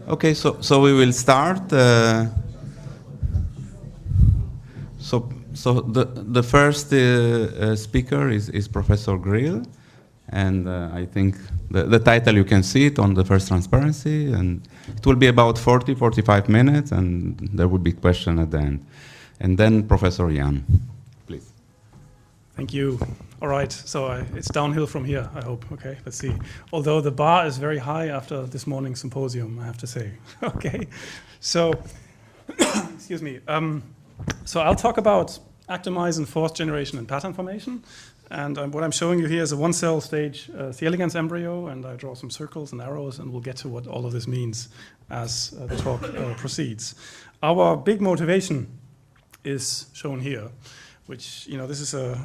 Okay, so we will start. So the first speaker is Professor Grill, and I think the title, you can see it on the first transparency, and it will be about 45 minutes, and there will be question at the end. And then Professor Jan, please. Thank you. All right, so it's downhill from here, I hope. Okay, let's see. Although the bar is very high after this morning's symposium, I have to say. Okay, so, excuse me. So I'll talk about Actomyosin fourth generation and pattern formation. And what I'm showing you here is a one-cell stage C. elegans embryo, and I draw some circles and arrows, and we'll get to what all of this means as the talk proceeds. Our big motivation is shown here, which, this is a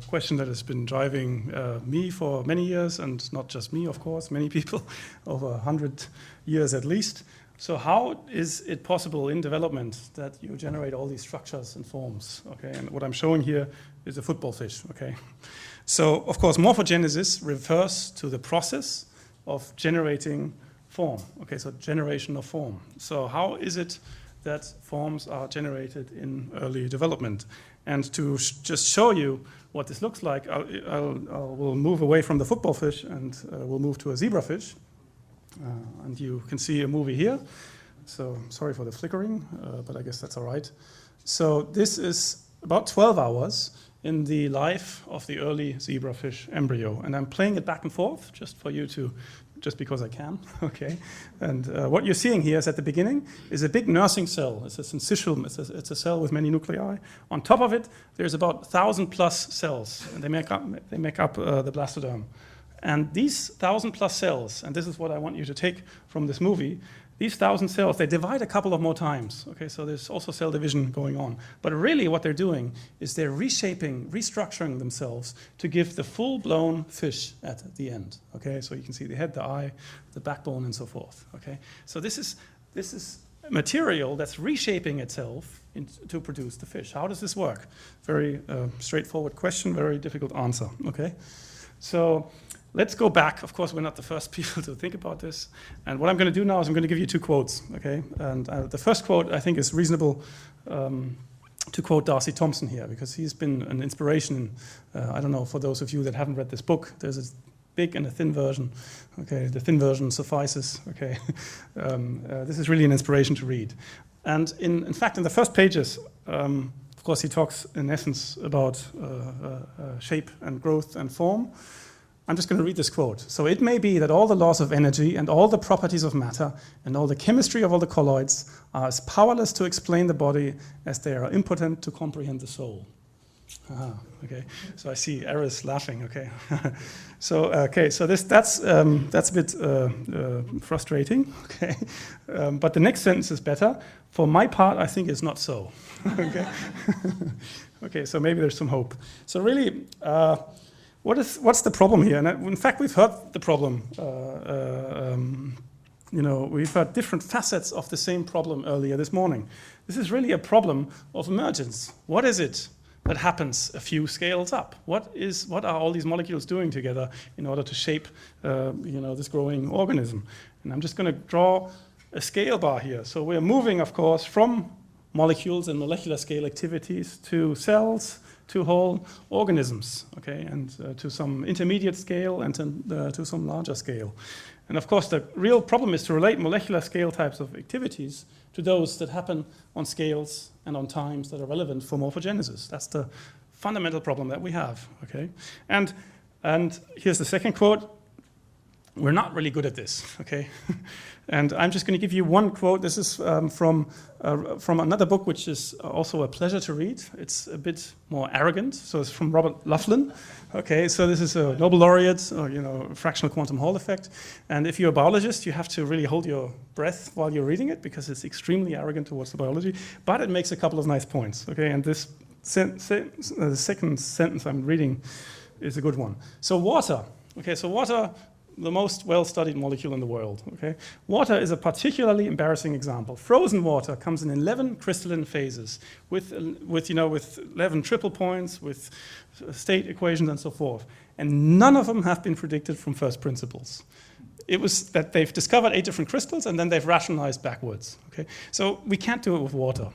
question that has been driving me for many years, and not just me, of course, many people, over 100 years at least. So how is it possible in development that you generate all these structures and forms? Okay, and what I'm showing here is a football fish. Okay, so of course morphogenesis refers to the process of generating form. Okay, so generation of form. So how is it that forms are generated in early development? And to just show you what this looks like, we'll move away from the football fish and we'll move to a zebrafish. And you can see a movie here. So sorry for the flickering, but I guess that's all right. So this is about 12 hours in the life of the early zebrafish embryo. And I'm playing it back and forth just for you to, just because I can, okay? And what you're seeing here is at the beginning is a big nursing cell. It's a syncytial, it's a cell with many nuclei. On top of it, there's about 1,000 plus cells, and they make up the blastoderm. And these 1,000 plus cells, and this is what I want you to take from this movie, these 1,000 cells, they divide a couple of more times. Okay, so there's also cell division going on. But really what they're doing is they're reshaping, restructuring themselves to give the full-blown fish at the end. Okay, so you can see the head, the eye, the backbone, and so forth. Okay, so this is material that's reshaping itself to produce the fish. How does this work? Very straightforward question, very difficult answer. Okay, so let's go back. Of course, we're not the first people to think about this. And what I'm going to do now is I'm going to give you two quotes. Okay, and the first quote I think is reasonable to quote Darcy Thompson here, because he's been an inspiration. I don't know, for those of you that haven't read this book, there's a big and a thin version. Okay, the thin version suffices. Okay, this is really an inspiration to read. And in fact, in the first pages, of course, he talks in essence about shape and growth and form. I'm just going to read this quote. So it may be that all the laws of energy and all the properties of matter and all the chemistry of all the colloids are as powerless to explain the body as they are impotent to comprehend the soul. Okay. So I see Eris laughing. Okay. So that's a bit frustrating. Okay. But the next sentence is better. For my part, I think it's not so. Okay. Okay. So maybe there's some hope. So really. What's the problem here? And in fact, we've heard the problem. We've heard different facets of the same problem earlier this morning. This is really a problem of emergence. What is it that happens a few scales up? What are all these molecules doing together in order to shape, this growing organism? And I'm just going to draw a scale bar here. So we're moving, of course, from molecules and molecular scale activities to cells, to whole organisms, okay, and to some intermediate scale and to some larger scale. And of course, the real problem is to relate molecular scale types of activities to those that happen on scales and on times that are relevant for morphogenesis. That's the fundamental problem that we have, okay? And here's the second quote. We're not really good at this, okay? And I'm just going to give you one quote. This is from another book, which is also a pleasure to read. It's a bit more arrogant. So it's from Robert Laughlin. Okay, so this is a Nobel laureate, or, fractional quantum Hall effect. And if you're a biologist, you have to really hold your breath while you're reading it, because it's extremely arrogant towards the biology. But it makes a couple of nice points. Okay, and this the second sentence I'm reading is a good one. So water. Okay, so water, the most well-studied molecule in the world. Okay, water is a particularly embarrassing example. Frozen water comes in 11 crystalline phases with 11 triple points, with state equations and so forth, and none of them have been predicted from first principles. it was that they've discovered 8 different crystals and then they've rationalized backwards. Okay? So we can't do it with water.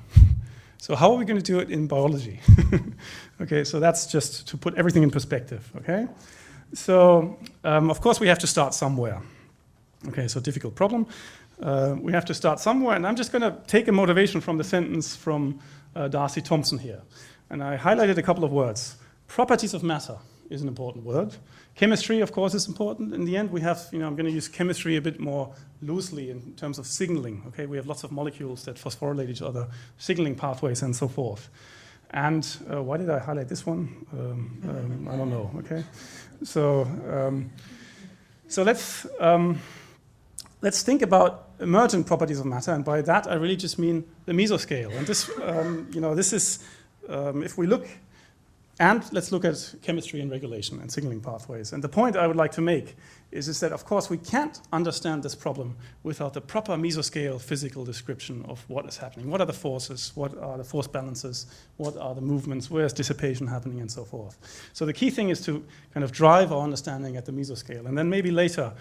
So how are we going to do it in biology? Okay, so that's just to put everything in perspective. Okay, so of course we have to start somewhere. Okay, so difficult problem. We have to start somewhere, and I'm just going to take a motivation from the sentence from Darcy Thompson here. And I highlighted a couple of words. Properties of matter is an important word. Chemistry, of course, is important. In the end, we have, I'm going to use chemistry a bit more loosely in terms of signaling. Okay, we have lots of molecules that phosphorylate each other, signaling pathways, and so forth. And why did I highlight this one? I don't know. Okay, so let's think about emergent properties of matter, and by that I really just mean the mesoscale. And this, this is if we look. And let's look at chemistry and regulation and signaling pathways. And the point I would like to make is that, of course, we can't understand this problem without the proper mesoscale physical description of what is happening. What are the forces? What are the force balances? What are the movements? Where is dissipation happening? And so forth. So the key thing is to kind of drive our understanding at the mesoscale. And then maybe later,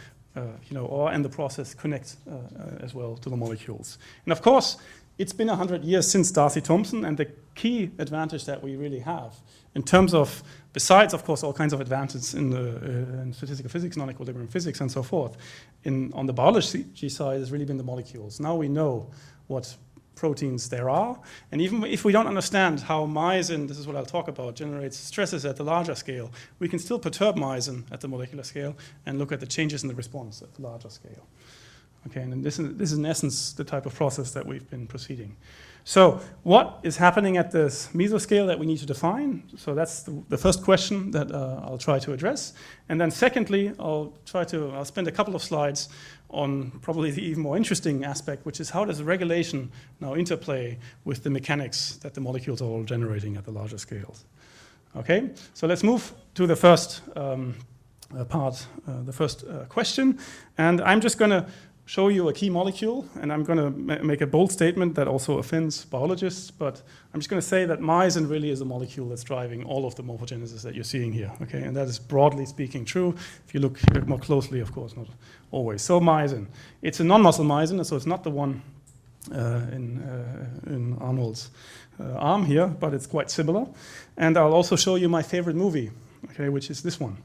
or in the process, connect as well to the molecules. And of course, it's been 100 years since Darcy Thompson, and the key advantage that we really have in terms of, besides, of course, all kinds of advances in statistical physics, non-equilibrium physics, and so forth, on the biology side has really been the molecules. Now we know what proteins there are, and even if we don't understand how myosin, this is what I'll talk about, generates stresses at the larger scale, we can still perturb myosin at the molecular scale and look at the changes in the response at the larger scale. Okay, and this is in essence the type of process that we've been proceeding. So what is happening at this mesoscale that we need to define? So that's the first question that I'll try to address. And then secondly, I'll spend a couple of slides on probably the even more interesting aspect, which is how does regulation now interplay with the mechanics that the molecules are all generating at the larger scales. Okay, so let's move to the first question. And I'm just going to show you a key molecule, and I'm going to make a bold statement that also offends biologists, but I'm just going to say that myosin really is a molecule that's driving all of the morphogenesis that you're seeing here, okay? And that is broadly speaking true. If you look more closely, of course, not always. So myosin, it's a non-muscle myosin, so it's not the one in Arnold's arm here, but it's quite similar. And I'll also show you my favorite movie, okay, which is this one,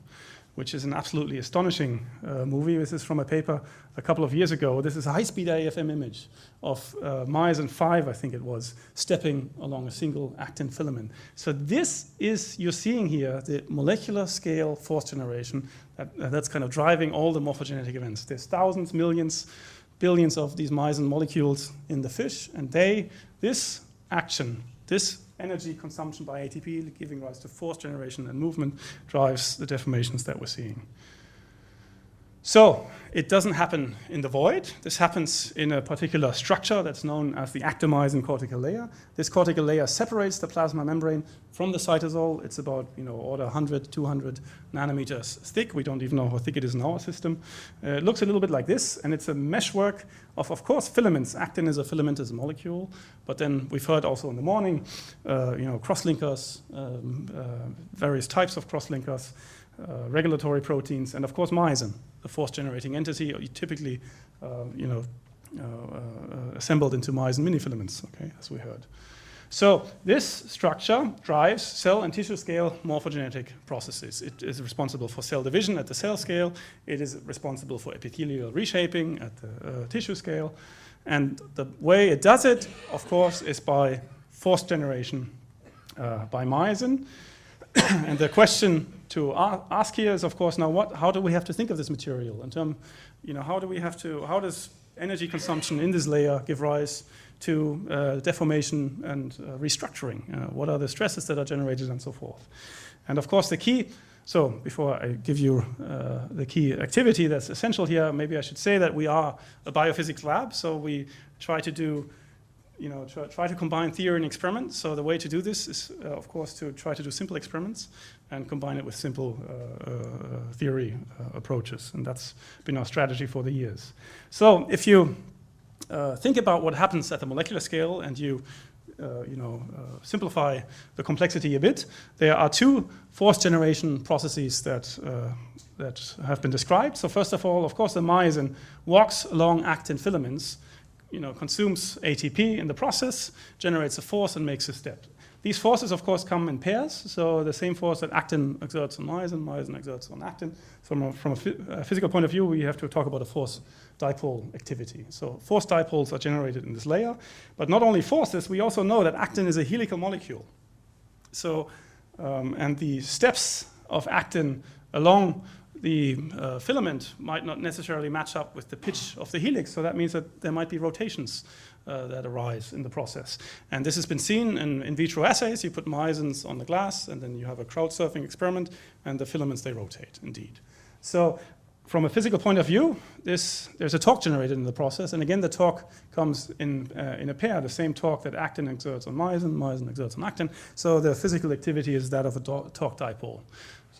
which is an absolutely astonishing movie. This is from a paper a couple of years ago. This is a high-speed AFM image of myosin 5, I think it was, stepping along a single actin filament. So this is, you're seeing here, the molecular scale force generation that's kind of driving all the morphogenetic events. There's thousands, millions, billions of these myosin molecules in the fish, and this action, this energy consumption by ATP, giving rise to force generation and movement, drives the deformations that we're seeing. So it doesn't happen in the void. This happens in a particular structure that's known as the actomyosin cortical layer. This cortical layer separates the plasma membrane from the cytosol. It's about order 100, 200 nanometers thick. We don't even know how thick it is in our system. It looks a little bit like this, and it's a meshwork of course, filaments. Actin is a filamentous molecule, but then we've heard also in the morning, crosslinkers, various types of crosslinkers, regulatory proteins, and of course myosin, the force-generating entity, typically assembled into myosin minifilaments, okay, as we heard. So this structure drives cell and tissue scale morphogenetic processes. It is responsible for cell division at the cell scale. It is responsible for epithelial reshaping at the tissue scale. And the way it does it, of course, is by force generation by myosin. And the question to ask here is, of course, now how do we have to think of this material? In terms, how does energy consumption in this layer give rise to deformation and restructuring? What are the stresses that are generated and so forth? And of course, the key, so before I give you the key activity that's essential here, maybe I should say that we are a biophysics lab, so we try to do try to combine theory and experiment. So the way to do this is, of course, to try to do simple experiments and combine it with simple theory approaches. And that's been our strategy for the years. So if you think about what happens at the molecular scale and you simplify the complexity a bit, there are two force generation processes that have been described. So first of all, of course, the myosin walks along actin filaments, consumes ATP in the process, generates a force, and makes a step. These forces, of course, come in pairs. So the same force that actin exerts on myosin, myosin exerts on actin. So from a physical point of view, we have to talk about a force dipole activity. So force dipoles are generated in this layer. But not only forces, we also know that actin is a helical molecule. So, and the steps of actin along the filament might not necessarily match up with the pitch of the helix. So that means that there might be rotations that arise in the process. And this has been seen in vitro assays. You put myosins on the glass, and then you have a crowd surfing experiment, and the filaments, they rotate, indeed. So from a physical point of view, there's a torque generated in the process. And again, the torque comes in a pair, the same torque that actin exerts on myosin, myosin exerts on actin. So the physical activity is that of a torque dipole.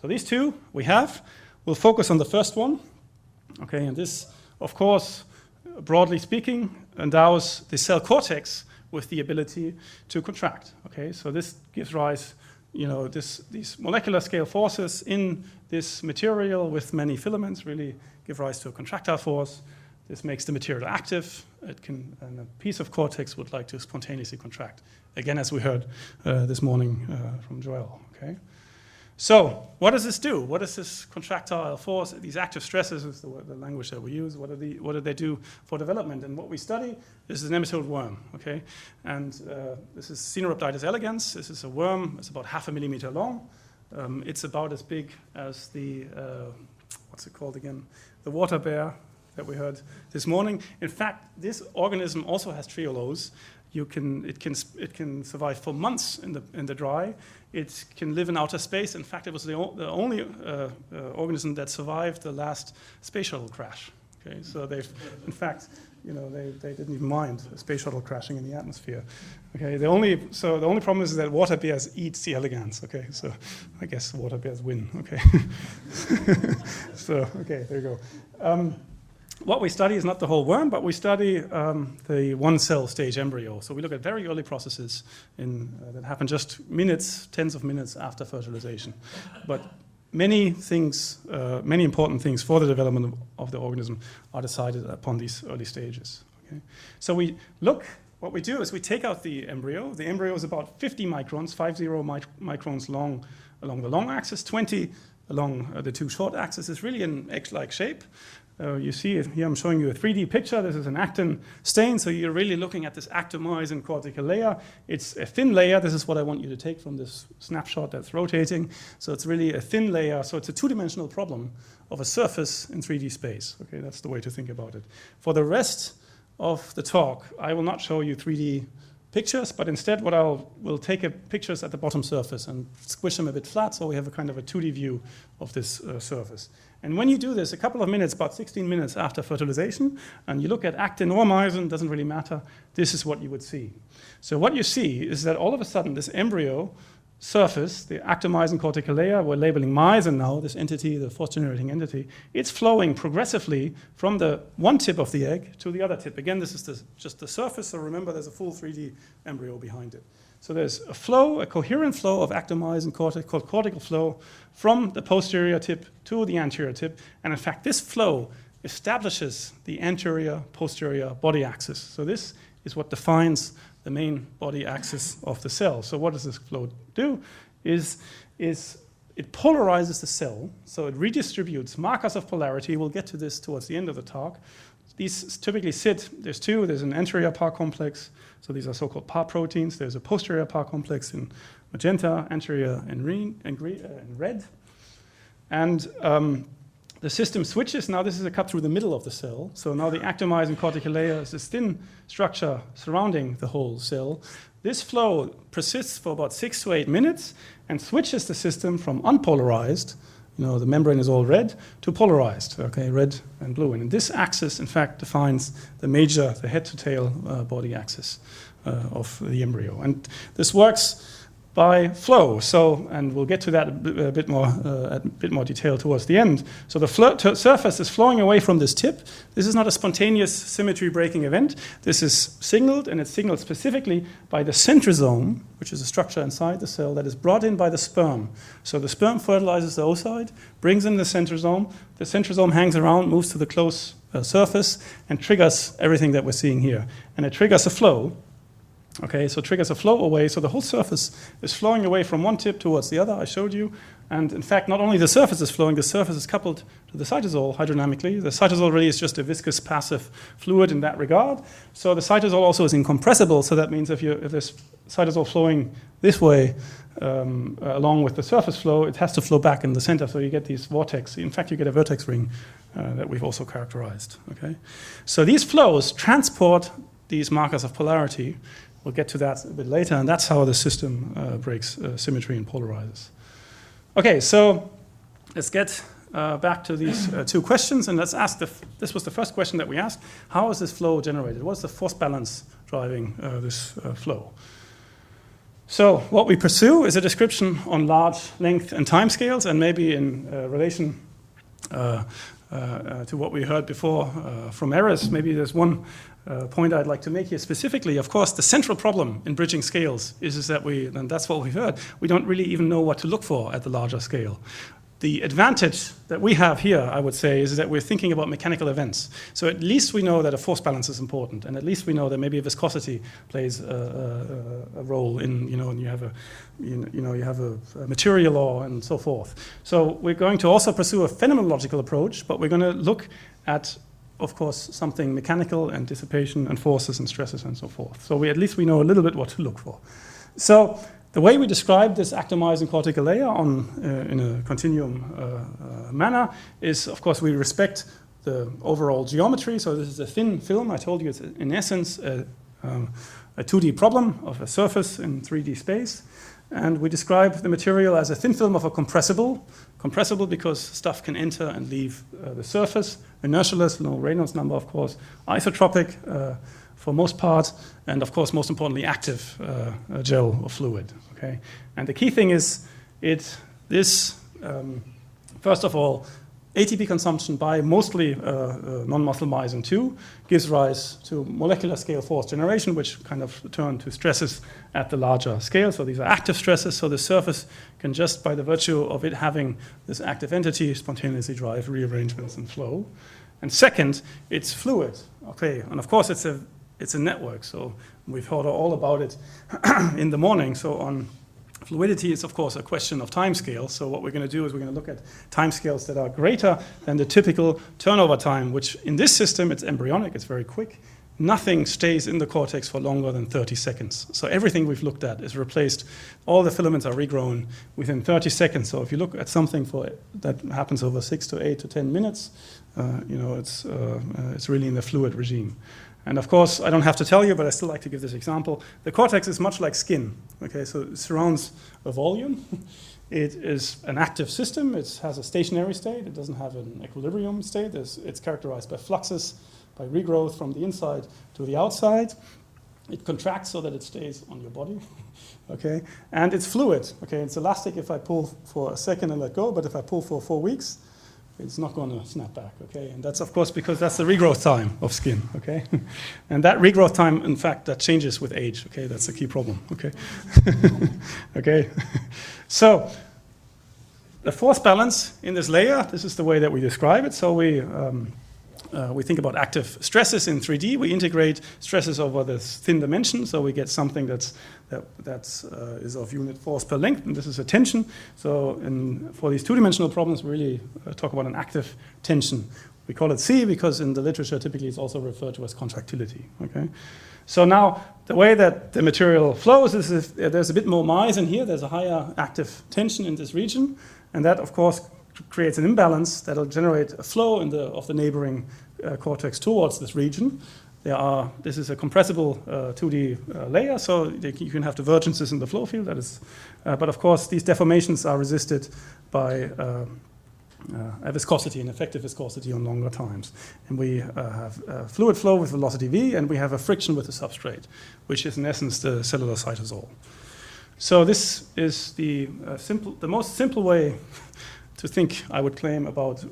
So these two we have. We'll focus on the first one. Okay, and this, of course, broadly speaking, endows the cell cortex with the ability to contract. Okay, so this gives rise, these molecular scale forces in this material with many filaments really give rise to a contractile force. This makes the material active. And a piece of cortex would like to spontaneously contract. Again, as we heard this morning from Joel. Okay. So what does this do? What is this contractile force? These active stresses is the language that we use. What do they do for development? And what we study is a nematode worm. Okay, and this is Caenorhabditis elegans. This is a worm. It's about 0.5 millimeter long. It's about as big as the what's it called again? The water bear that we heard this morning. In fact, this organism also has triolose. It can survive for months in the dry. It can live in outer space. In fact, it was the only organism that survived the last space shuttle crash. Okay, so they didn't even mind a space shuttle crashing in the atmosphere. Okay, the only problem is that water bears eat C. elegans. Okay, so I guess water bears win. Okay, so okay, there you go. What we study is not the whole worm, but we study the one-cell stage embryo. So we look at very early processes that happen just minutes, tens of minutes after fertilization. But many important things for the development of the organism are decided upon these early stages. Okay? So what we do is we take out the embryo. The embryo is about 50 microns, 50 microns long along the long axis, 20 along the two short axes. It's really an X-like shape. You see here I'm showing you a 3D picture. This is an actin stain, so you're really looking at this actomyosin cortical layer. It's a thin layer. This is what I want you to take from this snapshot that's rotating. So it's really a thin layer. So it's a two-dimensional problem of a surface in 3D space. Okay, that's the way to think about it. For the rest of the talk, I will not show you 3D pictures, but instead we'll take pictures at the bottom surface and squish them a bit flat, so we have a kind of a 2D view of this surface. And when you do this a couple of minutes, about 16 minutes after fertilization, and you look at actin or myosin, doesn't really matter, this is what you would see. So what you see is that all of a sudden this embryo surface, the actomyosin cortical layer, we're labeling myosin now, this entity, the force-generating entity, it's flowing progressively from the one tip of the egg to the other tip. Again, this is just the surface, so remember there's a full 3D embryo behind it. So there's a coherent flow of actomyosin called cortical flow from the posterior tip to the anterior tip. And in fact, this flow establishes the anterior-posterior body axis. So this is what defines the main body axis of the cell. So what does this flow do? Is it polarizes the cell, so it redistributes markers of polarity. We'll get to this towards the end of the talk. These typically there's two. There's an anterior PAR complex, so these are so-called PAR proteins. There's a posterior PAR complex in magenta, anterior in red. And the system switches. Now this is a cut through the middle of the cell. So now the actomyosin cortical layer is this thin structure surrounding the whole cell. This flow persists for about 6 to 8 minutes and switches the system from unpolarized, the membrane is all red, to polarized, okay, red and blue. And this axis, in fact, defines the head to tail body axis of the embryo. And this works by flow. So, and we'll get to that a bit more detail towards the end. So the surface is flowing away from this tip. This is not a spontaneous symmetry breaking event. This is signaled, and it's signaled specifically by the centrosome, which is a structure inside the cell that is brought in by the sperm. So the sperm fertilizes the oocyte, brings in the centrosome. The centrosome hangs around, moves to the close surface, and triggers everything that we're seeing here. And it triggers a flow. Okay, so triggers a flow away, so the whole surface is flowing away from one tip towards the other, I showed you. And in fact, not only the surface is flowing, the surface is coupled to the cytosol hydrodynamically. The cytosol really is just a viscous passive fluid in that regard. So the cytosol also is incompressible, so that means if there's cytosol flowing this way along with the surface flow, it has to flow back in the center, so you get these vortex. In fact, you get a vertex ring that we've also characterized. Okay, so these flows transport these markers of polarity. We'll get to that a bit later, and that's how the system breaks symmetry and polarizes. Okay, so let's get back to these two questions, and let's ask, this was the first question that we asked, how is this flow generated? What's the force balance driving this flow? So what we pursue is a description on large length and time scales, and maybe in relation to what we heard before from Eris, maybe there's one point I'd like to make here specifically. Of course, the central problem in bridging scales is that and that's what we've heard, we don't really even know what to look for at the larger scale. The advantage that we have here, I would say, is that we're thinking about mechanical events. So at least we know that a force balance is important, and at least we know that maybe viscosity plays a role in, and you have a material law and so forth. So we're going to also pursue a phenomenological approach, but we're going to look at, of course, something mechanical and dissipation and forces and stresses and so forth. So at least we know a little bit what to look for. So the way we describe this actomyosin cortical layer in a continuum manner is, of course, we respect the overall geometry. So this is a thin film. I told you it's, in essence, a 2D problem of a surface in 3D space. And we describe the material as a thin film of a compressible because stuff can enter and leave the surface, inertialess, no Reynolds number, of course, isotropic for most part, and of course, most importantly, active gel or fluid. Okay, and the key thing is first of all, ATP consumption by mostly non-muscle myosin 2 gives rise to molecular scale force generation, which kind of turn to stresses at the larger scale. So these are active stresses, so the surface can just, by the virtue of it having this active entity, spontaneously drive rearrangements and flow. And second, it's fluid. Okay, and of course it's a network, so we've heard all about it in the morning. So on fluidity, it's of course a question of time scale. So what we're going to do is we're going to look at time scales that are greater than the typical turnover time, which in this system, it's embryonic, it's very quick. Nothing stays in the cortex for longer than 30 seconds. So everything we've looked at is replaced. All the filaments are regrown within 30 seconds. So if you look at something that happens over 6 to 8 to 10 minutes, it's really in the fluid regime. And of course, I don't have to tell you, but I still like to give this example. The cortex is much like skin. Okay, so it surrounds a volume. It is an active system. It has a stationary state. It doesn't have an equilibrium state. It's characterized by fluxes, by regrowth from the inside to the outside. It contracts so that it stays on your body. Okay, and it's fluid. Okay, it's elastic if I pull for a second and let go, but if I pull for 4 weeks, it's not going to snap back, okay? And that's, of course, because that's the regrowth time of skin, okay? And that regrowth time, in fact, that changes with age, okay? That's the key problem, okay? Okay? So the force balance in this layer, this is the way that we describe it. So we think about active stresses in 3D. We integrate stresses over this thin dimension, so we get something that is of unit force per length, and this is a tension. So for these two-dimensional problems, we really talk about an active tension. We call it C because in the literature, typically it's also referred to as contractility. Okay. So now, the way that the material flows is if there's a bit more myosin here, there's a higher active tension in this region, and that, of course, creates an imbalance that will generate a flow of the neighboring cortex towards this region. This is a compressible 2D layer, so you can have divergences in the flow field. But of course, these deformations are resisted by a viscosity, an effective viscosity on longer times. And we have fluid flow with velocity v, and we have a friction with the substrate, which is in essence the cellular cytosol. So this is the most simple way to think, I would claim, about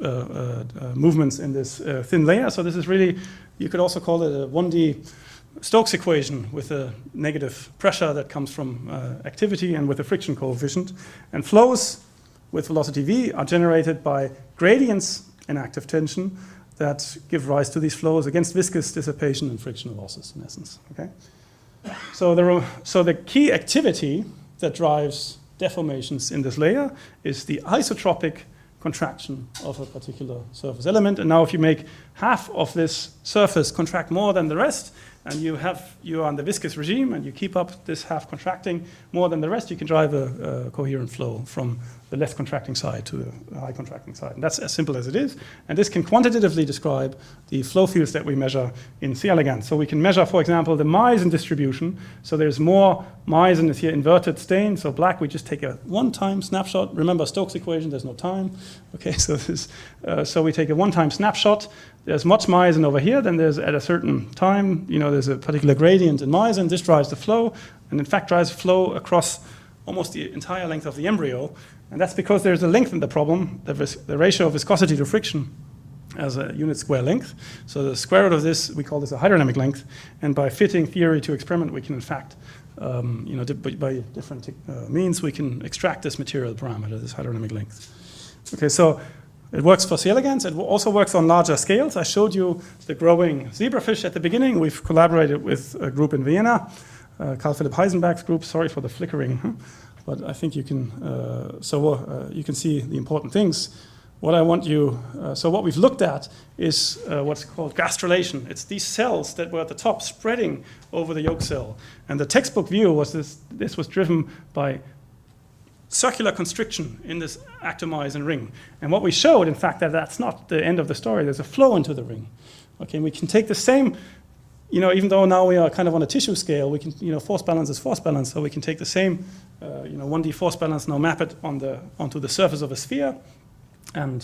movements in this thin layer. So this is really, you could also call it a 1D Stokes equation with a negative pressure that comes from activity and with a friction coefficient. And flows with velocity v are generated by gradients in active tension that give rise to these flows against viscous dissipation and frictional losses, in essence. Okay? So the key activity that drives deformations in this layer is the isotropic contraction of a particular surface element. And now if you make half of this surface contract more than the rest, and you are on the viscous regime, and you keep up this half contracting more than the rest, you can drive a coherent flow from the less contracting side to the high contracting side. And that's as simple as it is. And this can quantitatively describe the flow fields that we measure in C. elegans. So we can measure, for example, the Meissen distribution. So there's more Meissen is here inverted stain. So black, we just take a one-time snapshot. Remember Stokes equation, there's no time. Okay, so we take a one-time snapshot. There's much Meissen over here, then there's at a certain time, there's a particular gradient in Meissen. This drives the flow, and in fact drives flow across almost the entire length of the embryo. And that's because there's a length in the problem, the ratio of viscosity to friction as a unit square length. So the square root of this, we call this a hydrodynamic length. And by fitting theory to experiment, we can in fact, by different means, we can extract this material parameter, this hydrodynamic length. Okay, so it works for C. elegans. It also works on larger scales. I showed you the growing zebrafish at the beginning. We've collaborated with a group in Vienna, Carl Philipp Heisenberg's group. Sorry for the flickering, but I think you can. You can see the important things. What we've looked at is what's called gastrulation. It's these cells that were at the top spreading over the yolk cell. And the textbook view was this was driven by circular constriction in this actomyosin ring. And what we showed, in fact, that's not the end of the story. There's a flow into the ring. Okay, and we can take the same, even though now we are kind of on a tissue scale, we can, force balance is force balance, so we can take the same, 1D force balance, now map it onto the surface of a sphere, and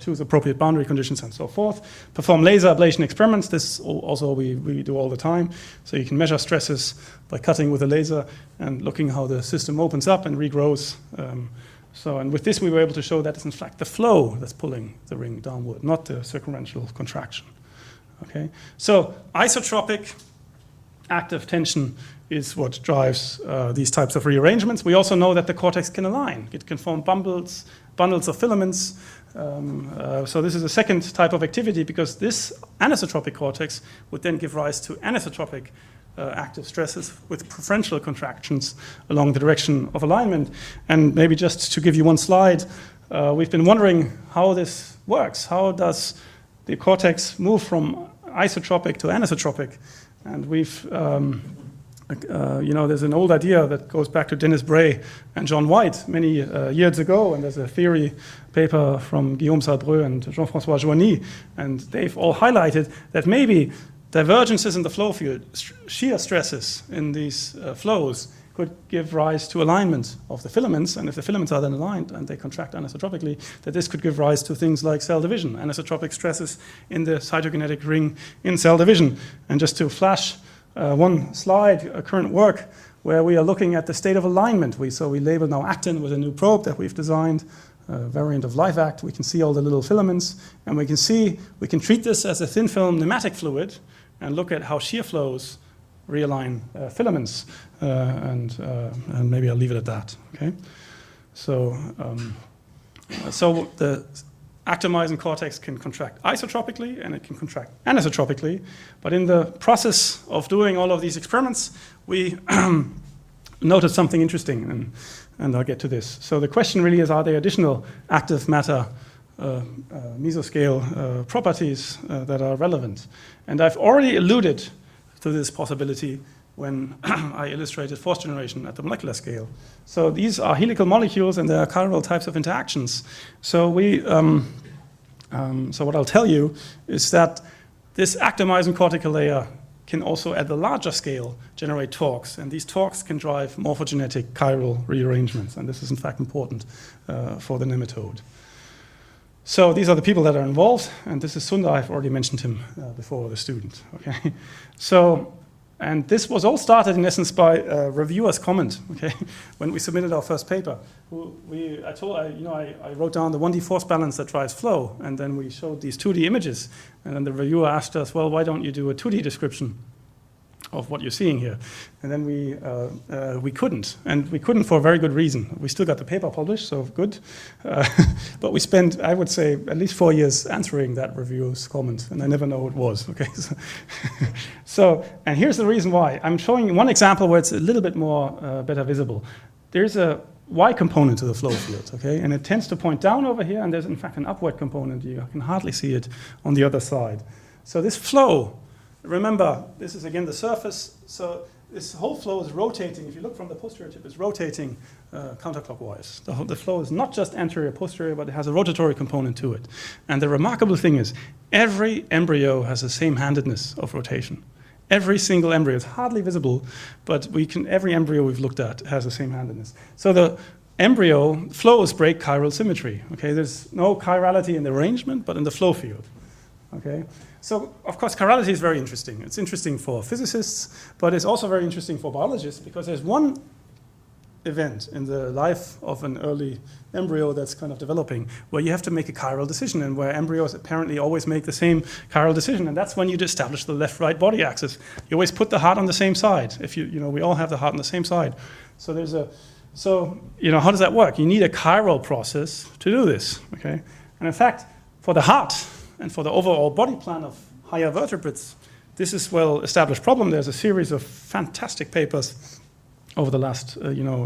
choose appropriate boundary conditions and so forth. Perform laser ablation experiments. This also we do all the time. So you can measure stresses by cutting with a laser and looking how the system opens up and regrows. And with this we were able to show that it's in fact the flow that's pulling the ring downward, not the circumferential contraction. Okay. So isotropic active tension is what drives these types of rearrangements. We also know that the cortex can align. It can form bundles of filaments. So this is a second type of activity, because this anisotropic cortex would then give rise to anisotropic active stresses with preferential contractions along the direction of alignment. And maybe just to give you one slide, we've been wondering how this works. How does the cortex move from isotropic to anisotropic? And we've there's an old idea that goes back to Dennis Bray and John White many years ago, and there's a theory paper from Guillaume Salbreux and Jean-François Joigny, and they've all highlighted that maybe divergences in the flow field, shear stresses in these flows, could give rise to alignment of the filaments, and if the filaments are then aligned and they contract anisotropically, that this could give rise to things like cell division, anisotropic stresses in the cytokinetic ring in cell division. And just to flash one slide, a current work where we are looking at the state of alignment. We label now actin with a new probe that we've designed, a variant of LiveAct. We can see all the little filaments, and we can treat this as a thin film pneumatic fluid and look at how shear flows realign filaments, and maybe I'll leave it at that. Okay, so the actomyosin cortex can contract isotropically and it can contract anisotropically, but in the process of doing all of these experiments, we noticed something interesting, and I'll get to this. So the question really is, are there additional active matter mesoscale properties that are relevant? And I've already alluded to this possibility when I illustrated force generation at the molecular scale. So these are helical molecules, and there are chiral types of interactions. So so what I'll tell you is that this actomyosin cortical layer can also, at the larger scale, generate torques, and these torques can drive morphogenetic chiral rearrangements, and this is in fact important for the nematode. So these are the people that are involved, and this is Sundar. I've already mentioned him before, the student. Okay, so And this was all started, in essence, by a reviewer's comment, okay, when we submitted our first paper. I wrote down the 1D force balance that drives flow, and then we showed these 2D images. And then the reviewer asked us, well, why don't you do a 2D description of what you're seeing here? And then we couldn't, and we couldn't for a very good reason. We still got the paper published, so good. But we spent, I would say, at least 4 years answering that reviewer's comment, and I never know who it was, okay? And here's the reason why. I'm showing one example where it's a little bit more better visible. There's a Y component to the flow field, okay? And it tends to point down over here, and there's in fact an upward component. You can hardly see it on the other side. So this flow, remember, this is again the surface, so this whole flow is rotating. If you look from the posterior tip, it's rotating counterclockwise. The flow is not just anterior posterior, but it has a rotatory component to it. And the remarkable thing is, every embryo has the same handedness of rotation. Every single embryo is hardly visible, but every embryo we've looked at has the same handedness. So the embryo flows break chiral symmetry. Okay, there's no chirality in the arrangement, but in the flow field. Okay. So, of course, chirality is very interesting. It's interesting for physicists, but it's also very interesting for biologists because there's one event in the life of an early embryo that's kind of developing where you have to make a chiral decision and where embryos apparently always make the same chiral decision, and that's when you establish the left-right body axis. You always put the heart on the same side. We all have the heart on the same side. So how does that work? You need a chiral process to do this, okay? And in fact, for the heart, and for the overall body plan of higher vertebrates, this is well-established problem. There's a series of fantastic papers over the last 10,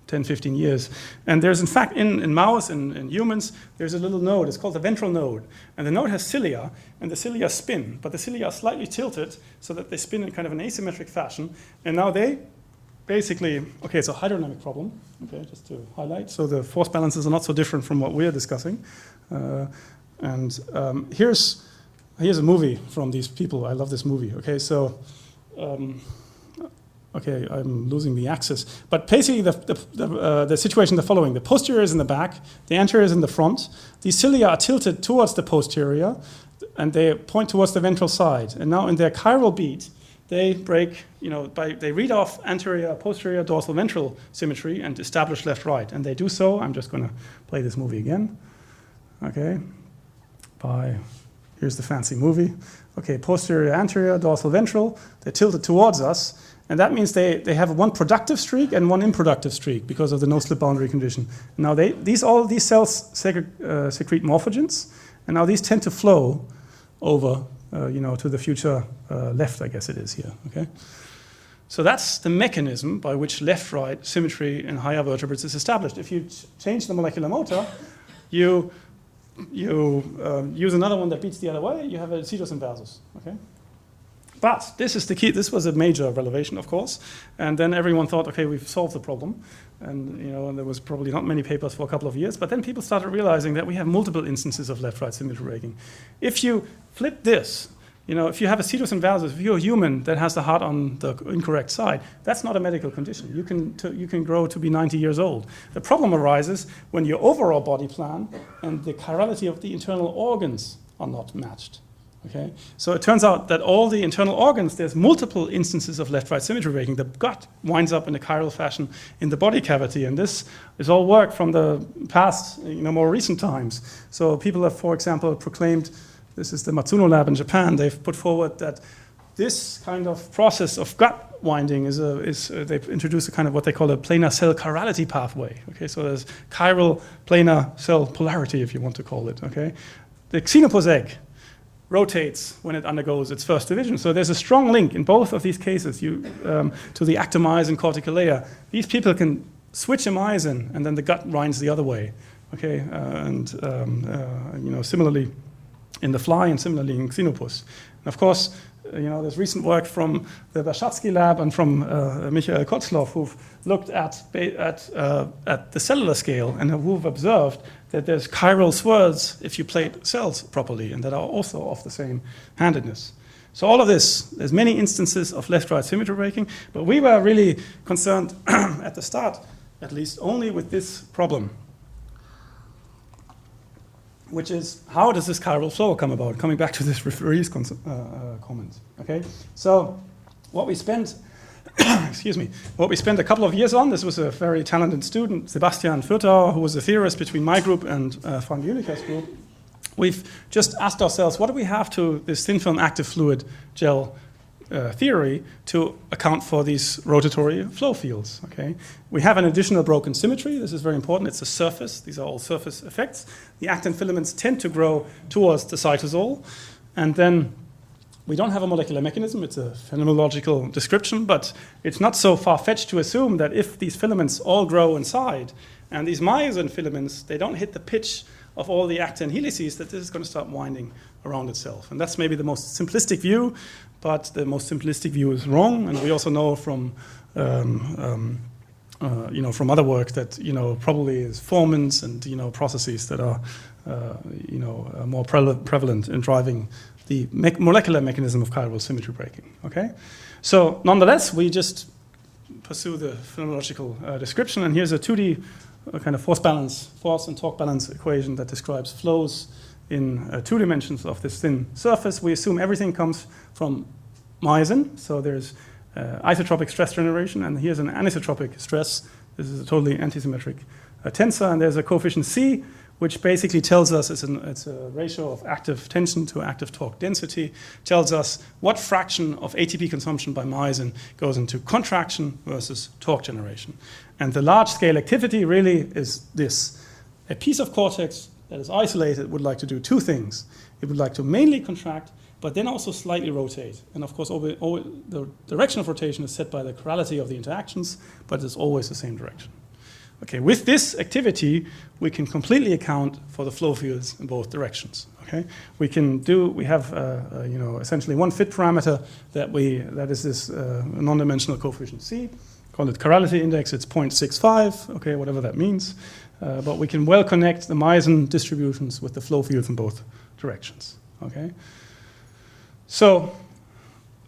15 years. And there's, in fact, in mouse and in humans, there's a little node. It's called the ventral node. And the node has cilia, and the cilia spin. But the cilia are slightly tilted so that they spin in kind of an asymmetric fashion. And now they basically, okay, it's a hydrodynamic problem, okay, just to highlight. So the force balances are not so different from what we're discussing. Here's a movie from these people. I love this movie. Okay, so I'm losing the axis. But basically, the situation is the following: the posterior is in the back, the anterior is in the front. These cilia are tilted towards the posterior, and they point towards the ventral side. And now, in their chiral beat, they break. They read off anterior, posterior, dorsal, ventral symmetry and establish left-right. And they do so. I'm just going to play this movie again. Okay. Here's the fancy movie. Okay, posterior, anterior, dorsal, ventral. They're tilted towards us. And that means they have one productive streak and one unproductive streak because of the no-slip boundary condition. Now, all these cells secrete morphogens. And now these tend to flow over, to the future left, I guess it is here. Okay. So that's the mechanism by which left-right symmetry in higher vertebrates is established. If you change the molecular motor, you use another one that beats the other way, you have a cetus inversus, okay? But this is the key. This was a major revelation, of course. And then everyone thought, okay, we've solved the problem. And, there was probably not many papers for a couple of years. But then people started realizing that we have multiple instances of left-right symmetry breaking. If you flip this, if you have a cetus inversus, if you're a human that has the heart on the incorrect side, that's not a medical condition. You can grow to be 90 years old. The problem arises when your overall body plan and the chirality of the internal organs are not matched. Okay? So it turns out that all the internal organs, there's multiple instances of left-right symmetry breaking. The gut winds up in a chiral fashion in the body cavity, and this is all work from the past, more recent times. So people have, for example, proclaimed. This is the Matsuno lab in Japan. They've put forward that this kind of process of gut winding they've introduced a kind of what they call a planar cell chirality pathway. Okay, so there's chiral planar cell polarity, if you want to call it. Okay, the xenopus egg rotates when it undergoes its first division. So there's a strong link in both of these cases to the actomyosin cortical layer. These people can switch a myosin, and then the gut winds the other way. Okay, similarly in the fly and similarly in Xenopus. And of course, there's recent work from the Bashatsky lab and from Michael Kotzloff who've looked at the cellular scale and who've observed that there's chiral swirls if you plate cells properly and that are also of the same handedness. So all of this, there's many instances of left-right symmetry breaking, but we were really concerned at the start, at least, only with this problem. which is how does this chiral flow come about? Coming back to this referee's comment. Okay, so what we spent, what we spent a couple of years on. This was a very talented student, Sebastian Fürthauer, who was a theorist between my group and Frank Jülicher's group. We've just asked ourselves, what do we have to this thin film active fluid gel theory to account for these rotatory flow fields? Okay, we have an additional broken symmetry. This is very important. It's a surface. These are all surface effects. The actin filaments tend to grow towards the cytosol, and then we don't have a molecular mechanism. It's a phenomenological description, but it's not so far-fetched to assume that if these filaments all grow inside, and these myosin filaments, they don't hit the pitch of all the actin helices, that this is going to start winding around itself. And that's maybe the most simplistic view, but the most simplistic view is wrong. And we also know from from other work that probably is formants and processes that are more prevalent in driving the molecular mechanism of chiral symmetry breaking. Okay, so nonetheless, we just pursue the phenomenological description, and here's a 2D kind of force and torque balance equation that describes flows in 2 dimensions of this thin surface. We assume everything comes from myosin, so there's isotropic stress generation, and here's an anisotropic stress. This is a totally antisymmetric tensor, and there's a coefficient C, which basically tells us it's a ratio of active tension to active torque density, tells us what fraction of ATP consumption by myosin goes into contraction versus torque generation. And the large-scale activity really is this. A piece of cortex that is isolated would like to do 2 things. It would like to mainly contract, but then also slightly rotate. And of course, the direction of rotation is set by the chirality of the interactions, but it's always the same direction. Okay, with this activity, we can completely account for the flow fields in both directions. Okay, we have essentially one fit parameter that is this non-dimensional coefficient C. Call it chirality index. It's 0.65. Okay, whatever that means. But we can well connect the myosin distributions with the flow fields in both directions. Okay, so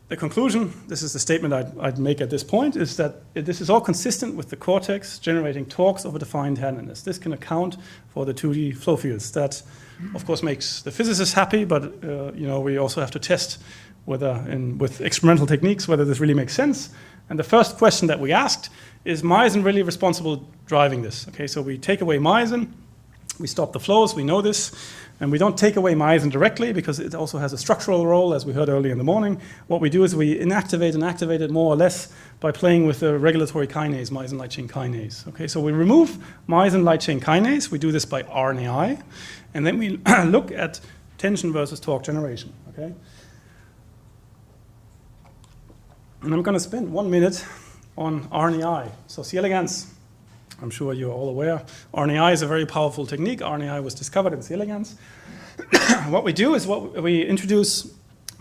the conclusion, this is the statement I'd make at this point, is that this is all consistent with the cortex generating torques of a defined handedness. This can account for the 2D flow fields. That, of course, makes the physicists happy, but we also have to test whether, with experimental techniques, whether this really makes sense. And the first question that we asked is myosin really responsible driving this? Okay, so we take away myosin, we stop the flows, we know this. And we don't take away myosin directly because it also has a structural role, as we heard earlier in the morning. What we do is we inactivate and activate it more or less by playing with the regulatory kinase, myosin light chain kinase. Okay, so we remove myosin light chain kinase. We do this by RNAi. And then we look at tension versus torque generation. Okay? And I'm going to spend 1 minute on RNAi. So C. elegans, I'm sure you're all aware. RNAi is a very powerful technique. RNAi was discovered in C. elegans. What we do is we introduce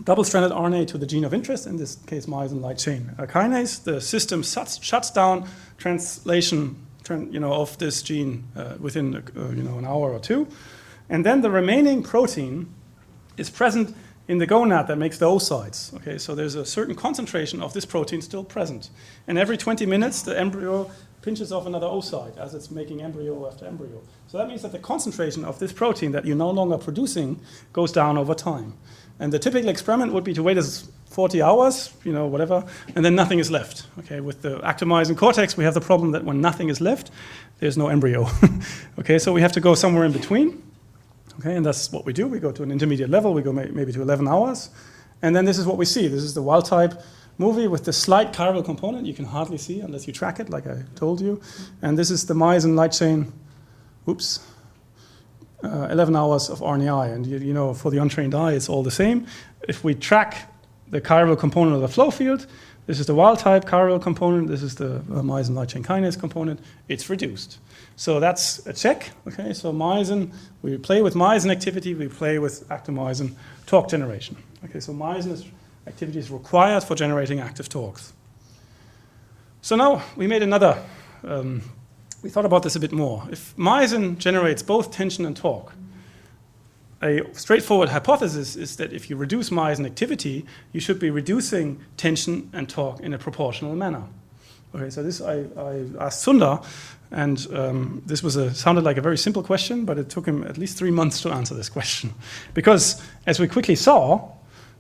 double-stranded RNA to the gene of interest, in this case myosin light chain kinase. The system shuts down translation of this gene within an hour or 2. And then the remaining protein is present in the gonad that makes the oocytes. Okay, so there's a certain concentration of this protein still present. And every 20 minutes, the embryo pinches off another oocyte as it's making embryo after embryo. So that means that the concentration of this protein that you're no longer producing goes down over time. And the typical experiment would be to wait 40 hours, whatever, and then nothing is left. Okay, with the actomyosin cortex, we have the problem that when nothing is left, there's no embryo. Okay, so we have to go somewhere in between. Okay, and that's what we do. We go to an intermediate level. We go maybe to 11 hours. And then this is what we see. This is the wild type movie with the slight chiral component. You can hardly see unless you track it, like I told you. And this is the myosin light chain, 11 hours of RNAi. And for the untrained eye, it's all the same. If we track the chiral component of the flow field, this is the wild type chiral component. This is the myosin light chain kinase component. It's reduced. So that's a check. Okay, so myosin, we play with myosin activity. We play with actomyosin torque generation. Okay, so myosin activity is required for generating active torques. So now we made another, we thought about this a bit more. If myosin generates both tension and torque, a straightforward hypothesis is that if you reduce myosin activity, you should be reducing tension and torque in a proportional manner. Okay, so this I asked Sundar, and this sounded like a very simple question, but it took him at least 3 months to answer this question. Because, as we quickly saw,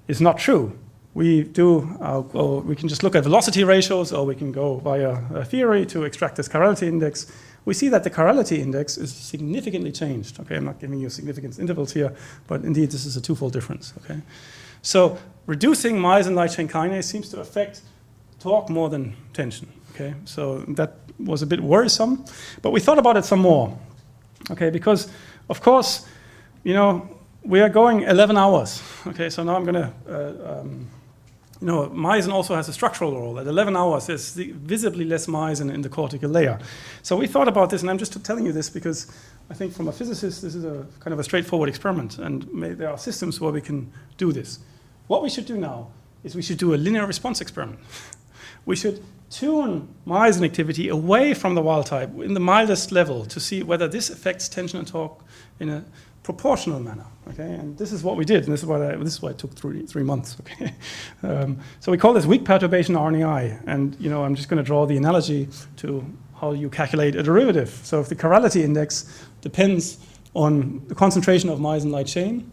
it's not true. We can just look at velocity ratios, or we can go via a theory to extract this chirality index. We see that the chirality index is significantly changed. Okay, I'm not giving you significance intervals here, but indeed this is a twofold difference. Okay, so reducing myosin light chain kinase seems to affect torque more than tension. Okay, so that was a bit worrisome, but we thought about it some more. Okay, because of course, we are going 11 hours. Okay, so now I'm going to, myosin also has a structural role. At 11 hours, there's visibly less myosin in the cortical layer. So we thought about this, and I'm just telling you this because I think from a physicist, this is a kind of a straightforward experiment, and there are systems where we can do this. What we should do now is we should do a linear response experiment. We should tune myosin activity away from the wild type in the mildest level to see whether this affects tension and torque in a proportional manner. Okay, and this is what we did, and this is why it took 3 months. Okay, so we call this weak perturbation RNAi, and I'm just going to draw the analogy to how you calculate a derivative. So if the chirality index depends on the concentration of myosin light chain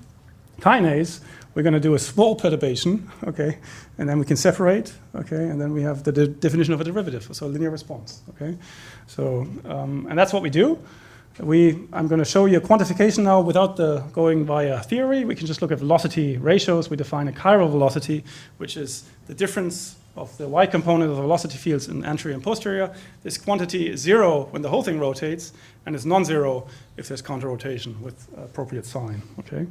kinase, we're going to do a small perturbation, okay, and then we can separate, okay, and then we have the definition of a derivative, so a linear response, okay. So, and that's what we do. I'm going to show you a quantification now without going via theory. We can just look at velocity ratios. We define a chiral velocity, which is the difference of the y component of the velocity fields in anterior and posterior. This quantity is 0 when the whole thing rotates, and is non-zero if there's counter-rotation with appropriate sign, okay.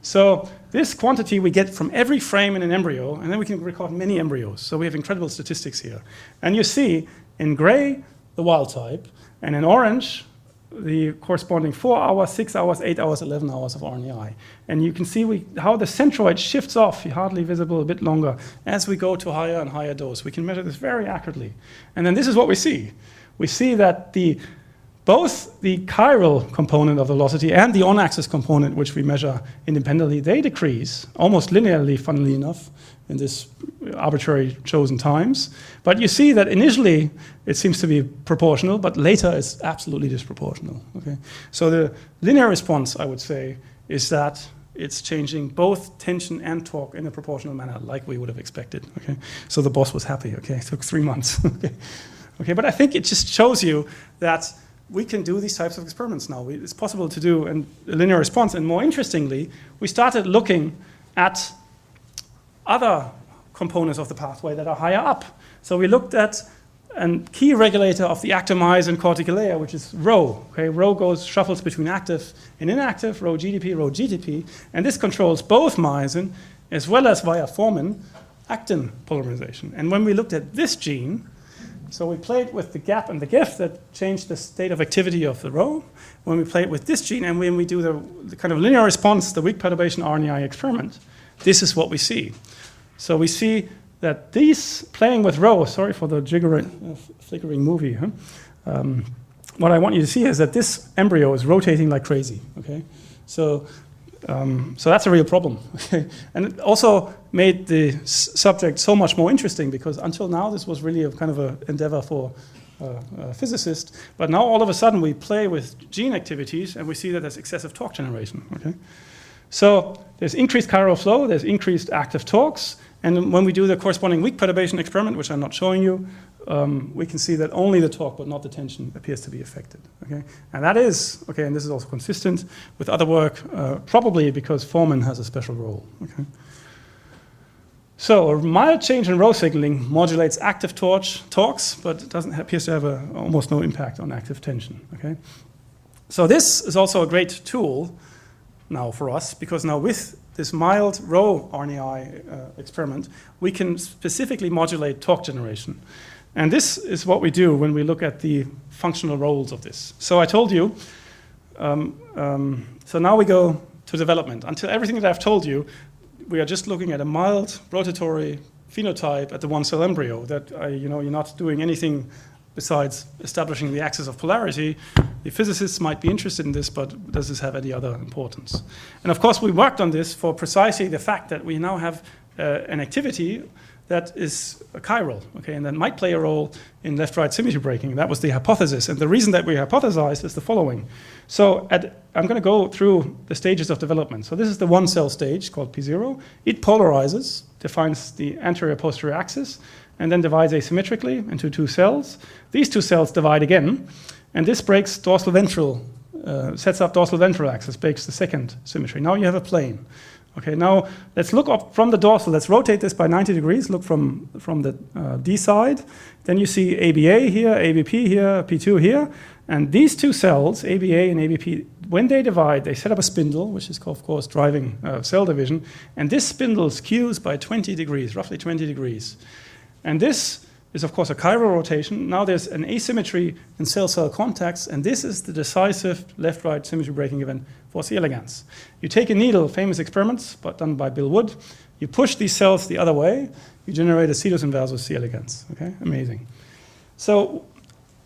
So this quantity we get from every frame in an embryo, and then we can record many embryos. So we have incredible statistics here. And you see in gray the wild type, and in orange the corresponding 4 hours, 6 hours, 8 hours, 11 hours of RNAi. And you can see how the centroid shifts off, hardly visible, a bit longer, as we go to higher and higher dose. We can measure this very accurately. And then this is what we see. We see that both the chiral component of velocity and the on-axis component, which we measure independently, they decrease almost linearly, funnily enough, in this arbitrary chosen times. But you see that initially it seems to be proportional, but later it's absolutely disproportional. Okay? So the linear response, I would say, is that it's changing both tension and torque in a proportional manner, like we would have expected. Okay? So the boss was happy. Okay? It took 3 months. Okay, but I think it just shows you that we can do these types of experiments now. It's possible to do a linear response. And more interestingly, we started looking at other components of the pathway that are higher up. So we looked at a key regulator of the actomyosin cortical layer, which is Rho. Okay, Rho shuffles between active and inactive, Rho GTP, and this controls both myosin as well as via formin actin polymerization. And when we looked at this gene, so we played with the gap and the GIF that changed the state of activity of the Rho. When we play it with this gene, and when we do the kind of linear response, the weak perturbation RNAi experiment, this is what we see. So we see that these playing with Rho, sorry for the flickering movie. What I want you to see is that this embryo is rotating like crazy. Okay, so that's a real problem. Okay? And it also made the subject so much more interesting, because until now this was really a kind of an endeavor for a physicist. But now all of a sudden we play with gene activities and we see that there's excessive torque generation. Okay? So there's increased chiral flow, there's increased active torques, and when we do the corresponding weak perturbation experiment, which I'm not showing you, we can see that only the torque but not the tension appears to be affected. Okay? And that is, okay, and this is also consistent with other work, probably because formin has a special role. Okay? So a mild change in Rho signaling modulates active torques, but it appears to have almost no impact on active tension. Okay? So this is also a great tool now for us, because now with this mild Rho RNAi experiment, we can specifically modulate torque generation. And this is what we do when we look at the functional roles of this. So I told you, so now we go to development. Until everything that I've told you, we are just looking at a mild rotatory phenotype at the one-cell embryo, that you're not doing anything besides establishing the axis of polarity. The physicists might be interested in this, but does this have any other importance? And of course, we worked on this for precisely the fact that we now have an activity that is chiral, okay, and that might play a role in left-right symmetry breaking. That was the hypothesis, and the reason that we hypothesized is the following. So I'm going to go through the stages of development. So this is the one-cell stage called P0. It polarizes, defines the anterior-posterior axis, and then divides asymmetrically into two cells. These two cells divide again, and this breaks dorsal-ventral, sets up dorsal-ventral axis, breaks the second symmetry. Now you have a plane. Okay, now let's look up from the dorsal. Let's rotate this by 90 degrees. Look from the D side. Then you see ABA here, ABP here, P2 here. And these two cells, ABA and ABP, when they divide, they set up a spindle, which is, of course, driving cell division. And this spindle skews by 20 degrees, roughly 20 degrees. And this is, of course, a chiral rotation. Now there's an asymmetry in cell-cell contacts, and this is the decisive left-right symmetry breaking event for C. elegans. You take a needle, famous experiments done by Bill Wood, you push these cells the other way, you generate a situs inversus C. elegans. Okay, amazing. So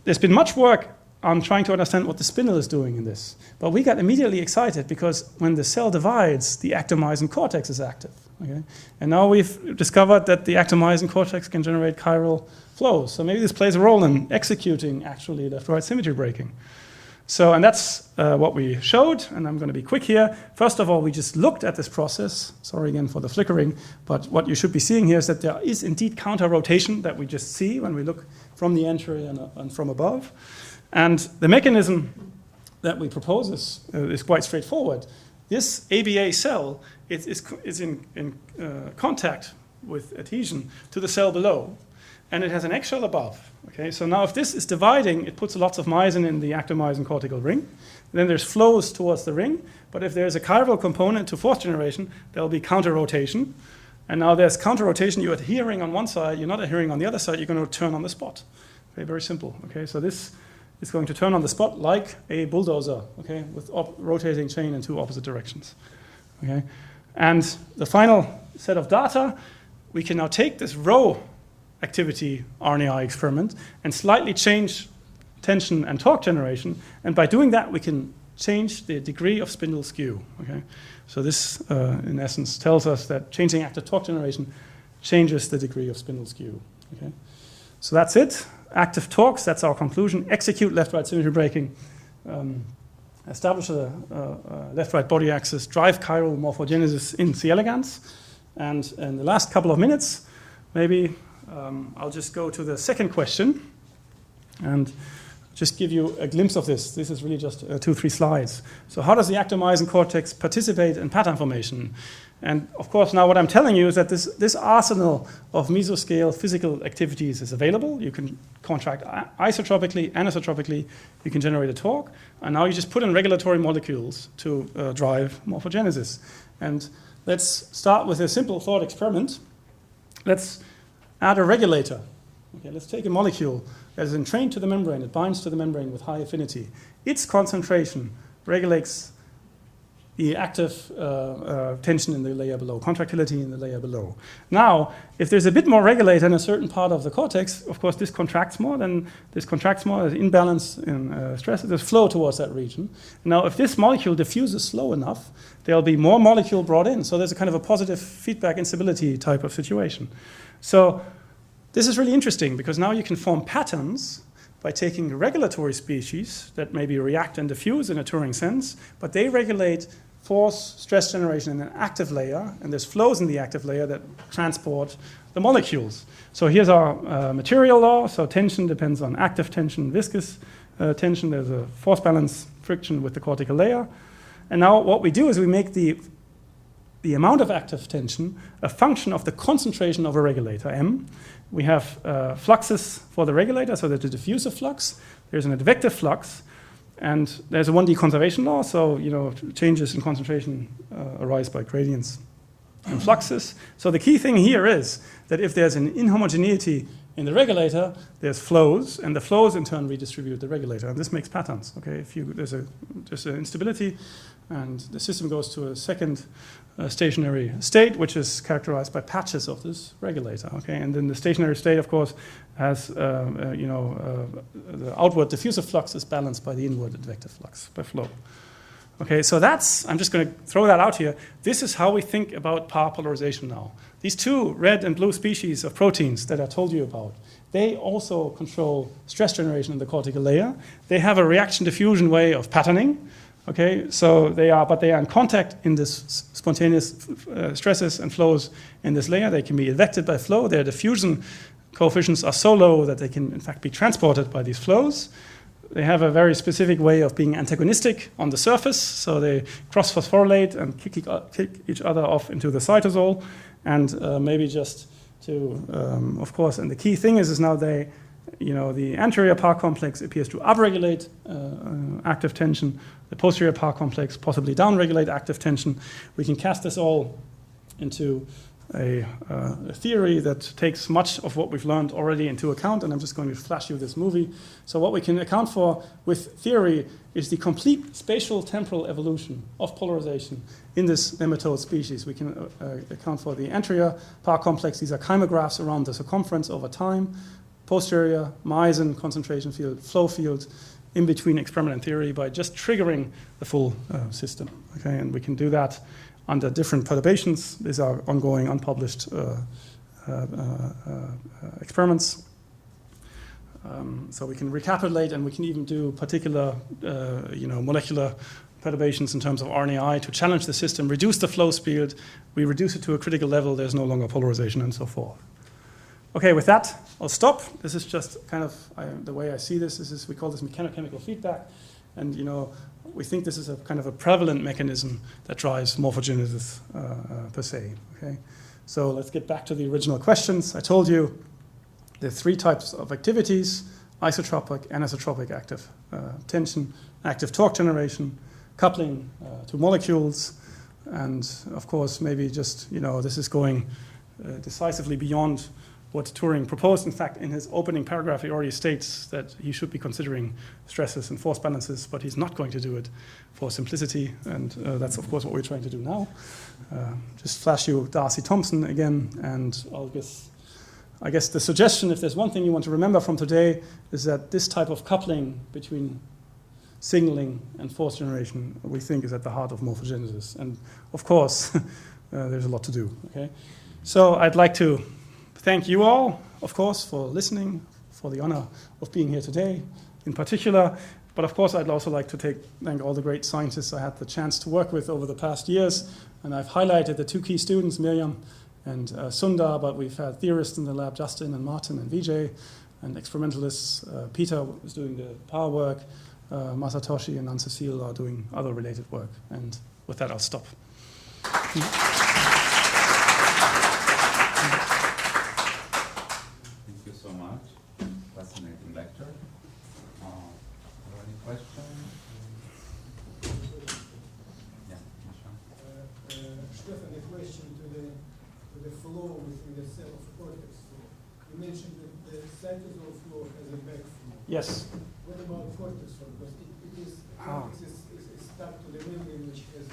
there's been much work on trying to understand what the spindle is doing in this. But we got immediately excited because when the cell divides, the actomyosin cortex is active. Okay? And now we've discovered that the actomyosin cortex can generate chiral flows. So maybe this plays a role in executing actually left-right symmetry breaking. So, and that's what we showed, and I'm going to be quick here. First of all, we just looked at this process. Sorry again for the flickering, but what you should be seeing here is that there is indeed counter-rotation that we just see when we look from the anterior and from above. And the mechanism that we propose is quite straightforward. This ABA cell is in contact with adhesion to the cell below, and it has an eggshell above. Okay, so now if this is dividing, it puts lots of myosin in the actomyosin cortical ring. Then there's flows towards the ring, but if there's a chiral component to fourth generation, there'll be counter-rotation. And now there's counter-rotation, you're adhering on one side, you're not adhering on the other side, you're going to turn on the spot. Okay, very simple. Okay, so this is going to turn on the spot like a bulldozer, okay, with rotating chain in two opposite directions. Okay, and the final set of data, we can now take this row activity RNAi experiment and slightly change tension and torque generation, and by doing that we can change the degree of spindle skew. Okay, so this in essence tells us that changing active torque generation changes the degree of spindle skew. Okay, so that's it. Active torques, that's our conclusion. Execute left-right symmetry breaking, establish a left-right body axis, drive chiral morphogenesis in C. elegans. And in the last couple of minutes, maybe I'll just go to the second question and just give you a glimpse of this. This is really just 2-3 slides. So how does the actomyosin cortex participate in pattern formation? And of course, now what I'm telling you is that this arsenal of mesoscale physical activities is available. You can contract isotropically, anisotropically. You can generate a torque. And now you just put in regulatory molecules to drive morphogenesis. And let's start with a simple thought experiment. Let's add a regulator. Okay, let's take a molecule that is entrained to the membrane. It binds to the membrane with high affinity. Its concentration regulates the active tension in the layer below, contractility in the layer below. Now, if there's a bit more regulator in a certain part of the cortex, of course, this contracts more, there's imbalance in stress, there's flow towards that region. Now, if this molecule diffuses slow enough, there'll be more molecule brought in. So there's a kind of a positive feedback instability type of situation. So this is really interesting because now you can form patterns by taking regulatory species that maybe react and diffuse in a Turing sense, but they regulate force, stress generation in an active layer, and there's flows in the active layer that transport the molecules. So here's our material law. So tension depends on active tension, viscous tension. There's a force balance friction with the cortical layer. And now what we do is we make the amount of active tension a function of the concentration of a regulator, M. We have fluxes for the regulator, so there's a diffusive flux, there's an advective flux, and there's a 1D conservation law, so changes in concentration arise by gradients and fluxes. So the key thing here is that if there's an inhomogeneity in the regulator, there's flows, and the flows in turn redistribute the regulator, and this makes patterns. Okay, if there's an instability, and the system goes to a second stationary state, which is characterized by patches of this regulator. Okay, and then the stationary state, of course, has the outward diffusive flux is balanced by the inward advective flux by flow. Okay, so I'm just going to throw that out here. This is how we think about power polarization now. these two red and blue species of proteins that I told you about, they also control stress generation in the cortical layer. They have a reaction diffusion way of patterning. Okay, so they are in contact in this spontaneous stresses and flows in this layer. They can be evected by flow. Their diffusion coefficients are so low that they can, in fact, be transported by these flows. They have a very specific way of being antagonistic on the surface, so they cross-phosphorylate and kick each other off into the cytosol. And maybe just to, of course, and the key thing is now the anterior PAR complex appears to upregulate active tension. The posterior PAR complex possibly downregulate active tension. We can cast this all into a theory that takes much of what we've learned already into account, and I'm just going to flash you this movie. So what we can account for with theory is the complete spatial temporal evolution of polarization in this nematode species. We can account for the anterior PAR complex. These are chymographs around the circumference over time. Posterior, myosin, concentration field, flow field, in between experiment and theory by just triggering the full system. Okay, and we can do that under different perturbations. These are ongoing, unpublished experiments. So we can recapitulate, and we can even do particular, molecular perturbations in terms of RNAi to challenge the system, reduce the flow speed. We reduce it to a critical level. There's no longer polarization, and so forth. Okay, with that, I'll stop. This is just kind of the way I see this. We call this mechanochemical feedback, and we think this is a kind of a prevalent mechanism that drives morphogenesis per se. Okay, so let's get back to the original questions. I told you there are three types of activities: isotropic, anisotropic active tension, active torque generation, coupling to molecules, and of course maybe just this is going decisively beyond what Turing proposed. In fact, in his opening paragraph, he already states that he should be considering stresses and force balances, but he's not going to do it for simplicity, and that's, of course, what we're trying to do now. Just flash you Darcy Thompson again, and I guess the suggestion, if there's one thing you want to remember from today, is that this type of coupling between signaling and force generation, we think, is at the heart of morphogenesis. And, of course, there's a lot to do. Okay? So I'd like to thank you all, of course, for listening, for the honor of being here today in particular. But of course, I'd also like to thank all the great scientists I had the chance to work with over the past years. And I've highlighted the two key students, Miriam and Sundar, but we've had theorists in the lab, Justin and Martin and Vijay, and experimentalists. Peter is doing the power work. Masatoshi and Anne-Cécile are doing other related work. And with that, I'll stop. Fascinating lecture. Are there any questions? Yeah, Stephan, a question to the flow within the cell of cortex. So you mentioned that the cytosol flow has a back flow. Yes. What about cortex flow? Because cortex is stuck to the membrane, which has a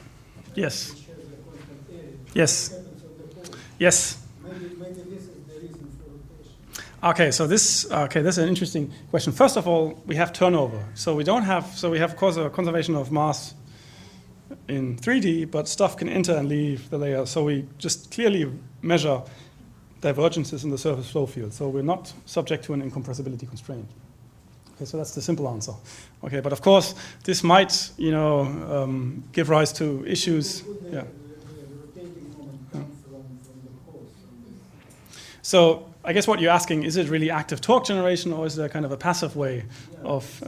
constant area. Yes. What happens on the pole? Yes. Maybe this is the reason for rotation. Okay, so this is an interesting question. First of all, we have turnover. So we have, of course, a conservation of mass in 3D, but stuff can enter and leave the layer. So we just clearly measure divergences in the surface flow field. So we're not subject to an incompressibility constraint. Okay, so that's the simple answer. Okay, but of course, this might, give rise to issues. Yeah. So I guess what you're asking, is it really active torque generation, or is there kind of a passive way of,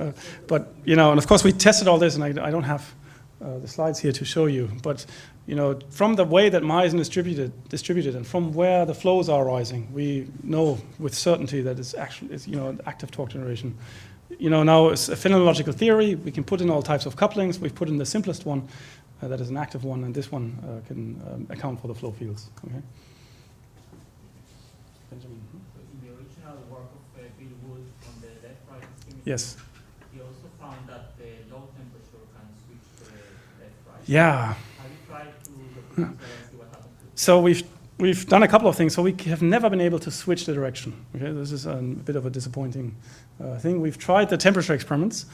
but, and of course we tested all this, and I don't have the slides here to show you, but, from the way that myosin is distributed and from where the flows are rising, we know with certainty that it's actually, active torque generation. Now it's a phenomenological theory. We can put in all types of couplings. We've put in the simplest one, that is an active one, and this one can account for the flow fields. Okay. Benjamin. So in the original work of Bill Wood on the left-right symmetry, Yes. he also found that the low temperature can switch to the left-right. Yeah. Have you tried to reproduce that and see what happens to it? So we've done a couple of things. So we have never been able to switch the direction. Okay, this is a bit of a disappointing thing. We've tried the temperature experiments,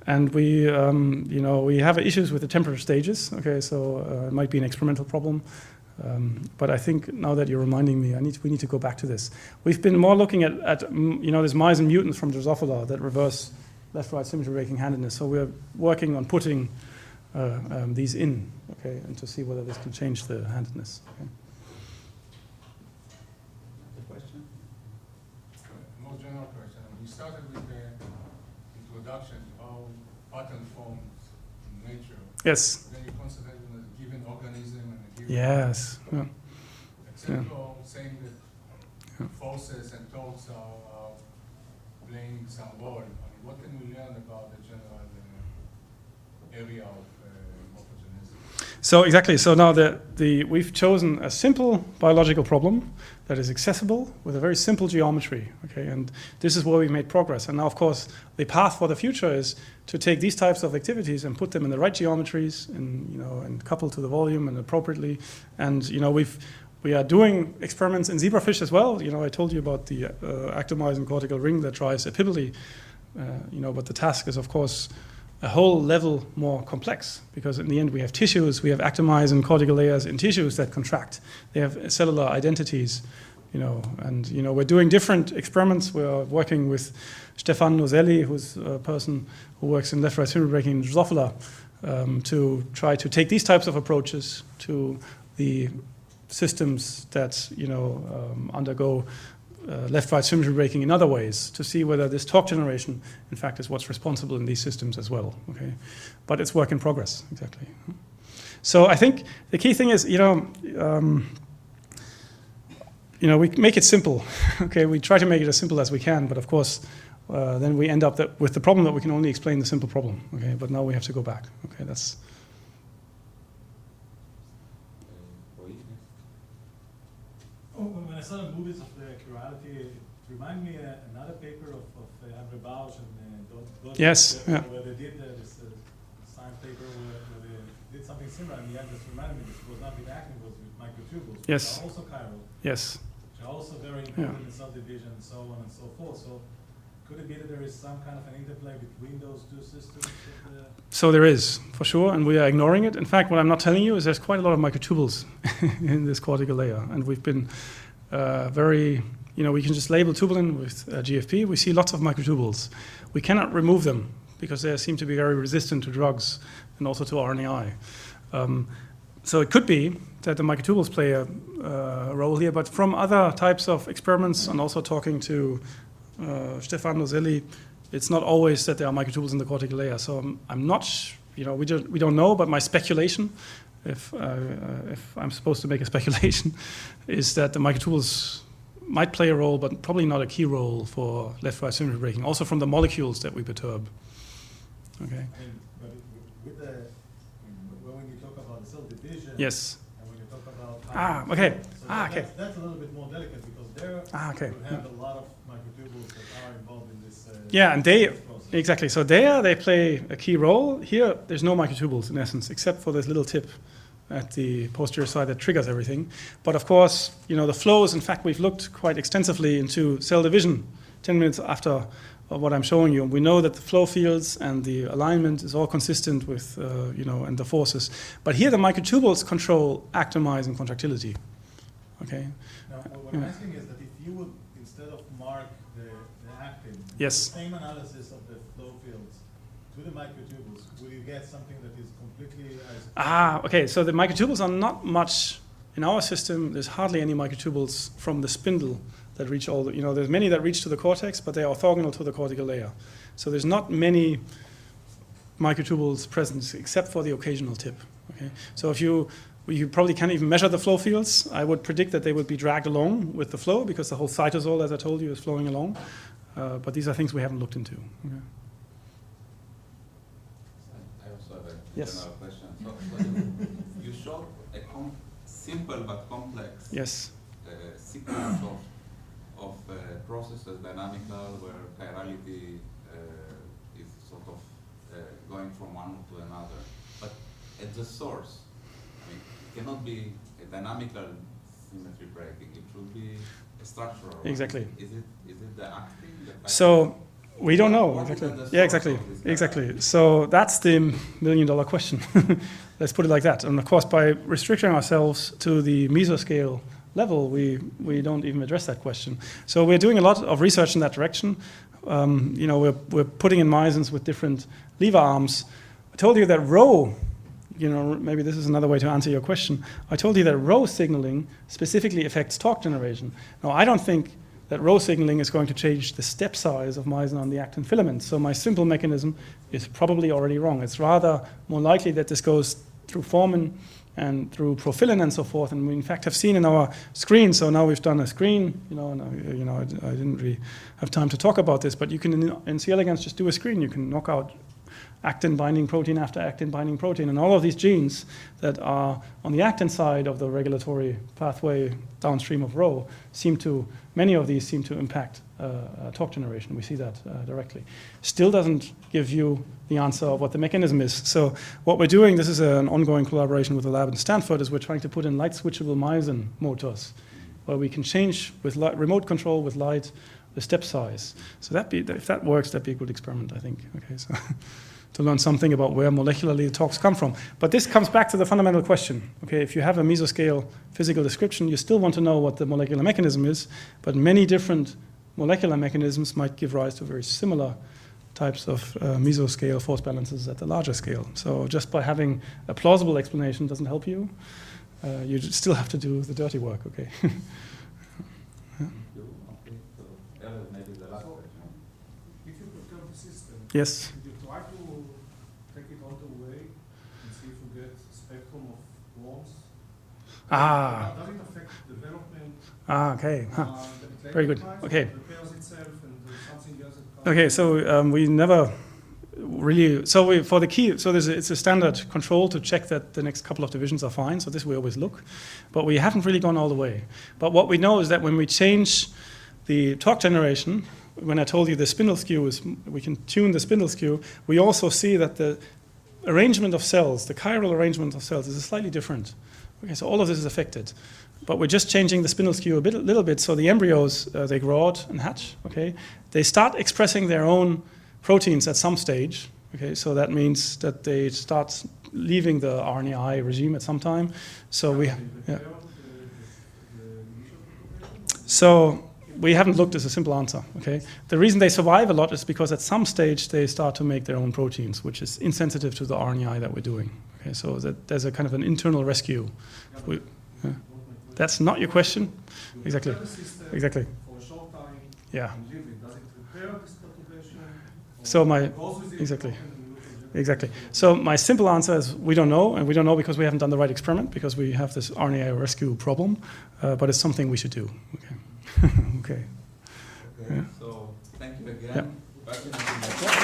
and we have issues with the temperature stages. Okay, so it might be an experimental problem. But I think now that you're reminding me, we need to go back to this. We've been more looking at there's myosin mutants from Drosophila that reverse left-right symmetry breaking handedness. So we're working on putting these in, okay, and to see whether this can change the handedness. Okay. The question? A more general question. We started with the introduction to how pattern forms in nature. Yes. Then you concentrate on a given organism and a given. Yes. Yeah. Except for saying that forces and torques are playing some role. I mean, what can we learn about the general area of morphogenesis? So exactly. So now we've chosen a simple biological problem that is accessible with a very simple geometry. Okay, and this is where we've made progress. And now, of course, the path for the future is to take these types of activities and put them in the right geometries, and couple to the volume and appropriately. And we are doing experiments in zebrafish as well. I told you about the Actomyosin cortical ring that drives epipely. But the task is, of course, a whole level more complex, because in the end we have tissues, we have actomyosin cortical layers in tissues that contract. They have cellular identities, and we're doing different experiments. We're working with Stephan, who's a person who works in left-right symmetry breaking in Drosophila, to try to take these types of approaches to the systems that undergo left-right symmetry breaking in other ways, to see whether this torque generation, in fact, is what's responsible in these systems as well. Okay, but it's work in progress, exactly. So I think the key thing is, we make it simple. Okay, we try to make it as simple as we can, but of course, then we end up with the problem that we can only explain the simple problem. Okay, but now we have to go back. Okay, that's. When I saw the movies of the chirality, it reminded me another paper of Andre Bausch and Dot. Yes. Where they did this science paper where they did something similar, and the end just reminded me this was not with actin, it was with microtubules. Yes. Which are also chiral. Yes. Which are also very important in cell division and so on and so forth. So could it be that there is some kind of an interplay between those two systems? So there is, for sure, and we are ignoring it. In fact, what I'm not telling you is there's quite a lot of microtubules in this cortical layer, and we've been we can just label tubulin with GFP. We see lots of microtubules. We cannot remove them because they seem to be very resistant to drugs and also to RNAi. So it could be that the microtubules play a role here, but from other types of experiments and also talking to Stephan Noselli, it's not always that there are microtubules in the cortical layer. So I'm not, we don't know, but my speculation, if I'm supposed to make a speculation, is that the microtubules might play a role, but probably not a key role for left-right symmetry breaking, also from the molecules that we perturb. Okay. But when you talk about cell division, yes. And when you talk about okay. So that's a little bit more delicate, because there you have a lot of microtubules that are involved in this. And exactly. So they play a key role. Here, there's no microtubules in essence, except for this little tip at the posterior side that triggers everything. But of course, the flows. In fact, we've looked quite extensively into cell division 10 minutes after what I'm showing you. We know that the flow fields and the alignment is all consistent with, and the forces. But here, the microtubules control actomyosin contractility. Okay. Now, what I'm asking is that if you would, instead of mark the actin, yes. the same analysis of the flow fields to the microtubules, will you get something that is completely okay. So the microtubules are not much in our system. There's hardly any microtubules from the spindle that reach all the, there's many that reach to the cortex, but they are orthogonal to the cortical layer. So there's not many microtubules present except for the occasional tip. Okay. So if you probably can't even measure the flow fields. I would predict that they would be dragged along with the flow because the whole cytosol, as I told you, is flowing along. But these are things we haven't looked into. Okay. I also have a yes. general question. So you showed a simple but complex sequence of processes, dynamical, where chirality is sort of going from one to another. But at the source, it cannot be a dynamical symmetry breaking. It should be a structural. Exactly. Is it the actin? So We don't know, What exactly. is the Yeah, source exactly, of this exactly. So that's the million-dollar question. Let's put it like that. And of course, by restricting ourselves to the mesoscale level, we don't even address that question. So we're doing a lot of research in that direction. We're putting in myosin with different lever arms. I told you that Rho, maybe this is another way to answer your question. I told you that Rho signaling specifically affects torque generation. Now, I don't think that Rho signaling is going to change the step size of myosin on the actin filament. So my simple mechanism is probably already wrong. It's rather more likely that this goes through formin and through profilin and so forth. And we in fact have seen in our screen, so now we've done a screen, I didn't really have time to talk about this, but you can in C. elegans just do a screen. You can knock out actin binding protein after actin binding protein, and all of these genes that are on the actin side of the regulatory pathway downstream of Rho many of these seem to impact torque generation. We see that directly. Still doesn't give you the answer of what the mechanism is. So what we're doing, this is an ongoing collaboration with the lab in Stanford, is we're trying to put in light switchable myosin motors where we can change with remote control with light the step size. So if that works, that'd be a good experiment, I think. Okay, so to learn something about where molecularly the talks come from. But this comes back to the fundamental question. Okay, if you have a mesoscale physical description, you still want to know what the molecular mechanism is, but many different molecular mechanisms might give rise to very similar types of mesoscale force balances at the larger scale. So just by having a plausible explanation doesn't help you. You still have to do the dirty work, okay? Maybe the last question. If you perturb the system, Yes. did you try to take it all the way and see if you get a spectrum of worms? Does it affect development? Okay. The Very good. Okay. repairs itself and something else that comes? Okay, so we never really, it's a standard control to check that the next couple of divisions are fine, so this we always look, but we haven't really gone all the way. But what we know is that when we change the torque generation, when I told you the spindle skew we can tune the spindle skew, we also see that the arrangement of cells, the chiral arrangement of cells is slightly different. Okay, so all of this is affected. But we're just changing the spindle skew a little bit, so the embryos, they grow out and hatch, okay? They start expressing their own proteins at some stage, okay? So that means that they start leaving the RNAi regime at some time. So we haven't looked as a simple answer, okay? The reason they survive a lot is because at some stage they start to make their own proteins, which is insensitive to the RNAi that we're doing, okay? So there's a kind of an internal rescue. That's not your question? Exactly. Exactly. For a short time, Yeah. and leave it. Does it repair this perturbation? So Exactly. Exactly. So my simple answer is we don't know, and we don't know because we haven't done the right experiment, because we have this RNA rescue problem, but it's something we should do. Okay. Okay. Okay, Yeah. so thank you again. Yeah. Back in